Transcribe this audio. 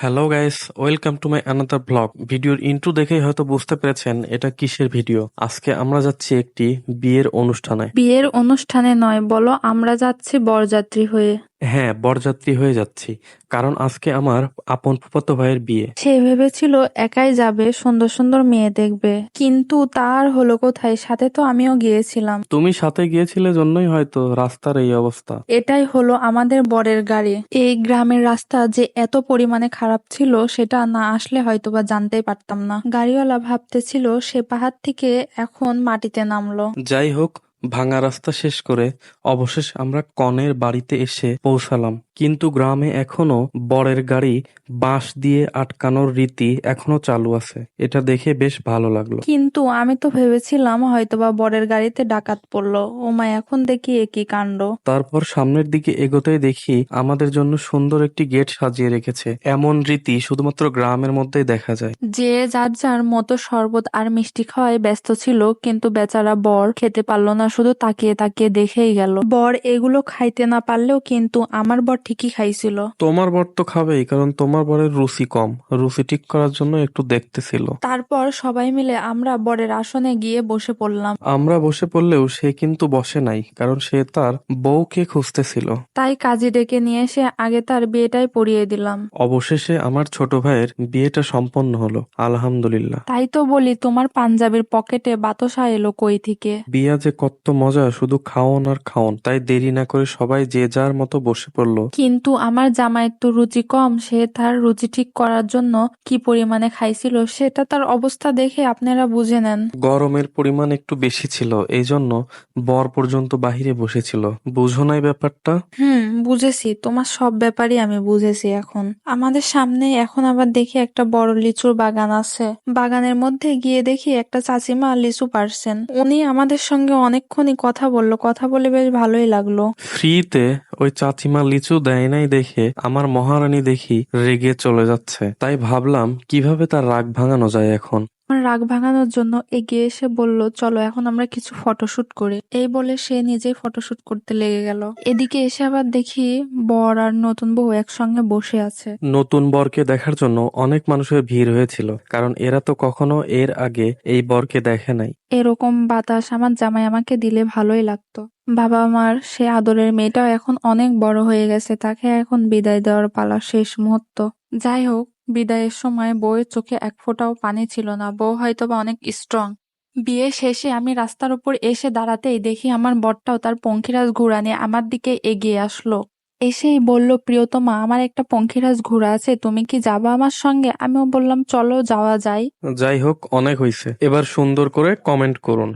Hello guys, welcome to my another blog. ভিডিওর intro দেখেই হয়তো বুঝতে পেরেছেন এটা কিসের ভিডিও। আজকে আমরা যাচ্ছি একটি বিয়ের অনুষ্ঠানে। বিয়ের অনুষ্ঠানে নয়, বলো আমরা যাচ্ছি বরযাত্রী হয়ে। হ্যাঁ, বরযাত্রী হয়ে যাচ্ছি, কারণ আজকে আমার আপন ফুফাতো ভাইয়ের বিয়ে। সে ভেবেছিল একাই যাবে, সুন্দর সুন্দর মেয়ে দেখবে, কিন্তু তার হলো কোথায়, সাথে তো আমিও গিয়েছিলাম। তুমি সাথে গিয়েছিলে জন্যই হয়তো রাস্তার এই অবস্থা। এটাই হলো আমাদের বরের গাড়ি। এই গ্রামের রাস্তা যে এত পরিমাণে খারাপ ছিল সেটা না আসলে হয়তোবা জানতেই পারতাম না। গাড়িওয়ালা ভাবতেছিল সে পাহাড় থেকে এখন মাটিতে নামলো। যাই হোক, ভাঙা রাস্তা শেষ করে অবশেষ আমরা কনের বাড়িতে এসে পৌঁছালাম। কিন্তু গ্রামে এখনো বরের গাড়ি বাঁশ দিয়ে আটকানোর রীতি এখনো চালু আছে। এটা দেখে বেশ ভালো লাগলো। কিন্তু আমি তো ভেবেছিলাম হয়তোবা বরের গাড়িতে ডাকাত পড়লো। ও মা, এখন দেখি একই কাণ্ড। তারপর সামনের দিকে এগোতেই দেখি আমাদের জন্য সুন্দর একটি গেট সাজিয়ে রেখেছে। এমন রীতি শুধুমাত্র গ্রামের মধ্যেই দেখা যায়। যে যার যার মতো শরবত আর মিষ্টি খাওয়ায় ব্যস্ত ছিল, কিন্তু বেচারা বর খেতে পারলো না, শুধু তাকিয়ে তাকিয়ে দেখেই গেল। বর এগুলো খাইতে না পারলেও কিন্তু আমার বর ঠিকই খাইছিল। তোমার বর তো খাবেই, কারণ তোমার বরের রুচি কম। রুচি ঠিক করার জন্য একটু দেখতেছিল। তারপর সবাই মিলে আমরা বরের আসনে গিয়ে বসে পড়লাম। আমরা বসে পড়লেও সে কিন্তু বসে নাই, কারণ সে তার বউকে খুঁজতেছিল। তাই কাজী ডেকে নিয়ে এসে আগে তার বিয়েটাই পড়িয়ে দিলাম। অবশেষে আমার ছোট ভাইয়ের বিয়েটা সম্পন্ন হলো, আলহামদুলিল্লাহ। তাই তো বলি, তোমার পাঞ্জাবির পকেটে বাতাসা এলো কই থেকে। বিয়া যে কত মজা, শুধু খাওন আর খাওন। তাই দেরি না করে সবাই যে যার মতো বসে পড়লো। কিন্তু আমার জামাইয়ের তো রুচি কম, সে তার রুচি ঠিক করার জন্য কি পরিমাণে খাইছিল সেটা তার অবস্থা দেখে আপনারা বুঝে নেন। গরমের পরিমাণ একটু বেশি ছিল, এই জন্য বর পর্যন্ত বাহিরে বসেছিল। বুঝো নাই ব্যাপারটা? বুঝেছি, তোমার সব ব্যাপারই আমি বুঝেছি। এখন আমাদের সামনে এখন আবার দেখি একটা বড় লিচুর বাগান আছে। বাগানের মধ্যে গিয়ে দেখি একটা চাচিমা লিচু পারছেন। উনি আমাদের সঙ্গে অনেকক্ষণই কথা বললো, কথা বলে বেশ ভালোই লাগলো। ফ্রিতে ওই চাচিমা লিচু দেয় নাই দেখে আমার মহারানী দেখি রেগে চলে যাচ্ছে। তাই ভাবলাম কিভাবে তার রাগ ভাঙানো যায় এখন। আমার রাগ ভাঙানোর জন্য এগিয়ে এসে বলল, চলো এখন আমরা কিছু ফটোশুট করি। এই বলে সে নিজেই ফটোশুট করতে লেগে গেল। এদিকে এসে আবার দেখি বর আর নতুন বউ একসঙ্গে বসে আছে। নতুন বরকে দেখার জন্য অনেক মানুষের ভিড় হয়েছিল, কারণ এরা তো কখনো এর আগে এই বরকে দেখে নাই। এরকম বাতাস আমার জামাই আমাকে দিলে ভালোই লাগতো। বাবা মার সে আদরের মেয়েটাও এখন অনেক বড় হয়ে গেছে, তাকে এখন বিদায় দেওয়ার পালা, শেষ মুহূর্ত। যাই হোক, বিদায়ের সময় বউয়ের চোখে এক ফোঁটাও পানি ছিল না। বউ হয়তোবা অনেক স্ট্রং। বিয়ে শেষে আমি রাস্তার উপর এসে দাঁড়াতেই দেখি আমার বরটাও তার পঙ্খিরাজ ঘোড়া নিয়ে আমার দিকে এগিয়ে আসলো। এসেই বলল, প্রিয়তমা, আমার একটা পঙ্খিরাজ ঘোড়া আছে, তুমি কি যাবা আমার সঙ্গে? আমিও বললাম, চলো যাওয়া যায়। যাই হোক, অনেক হইছে, এবার সুন্দর করে কমেন্ট করুন।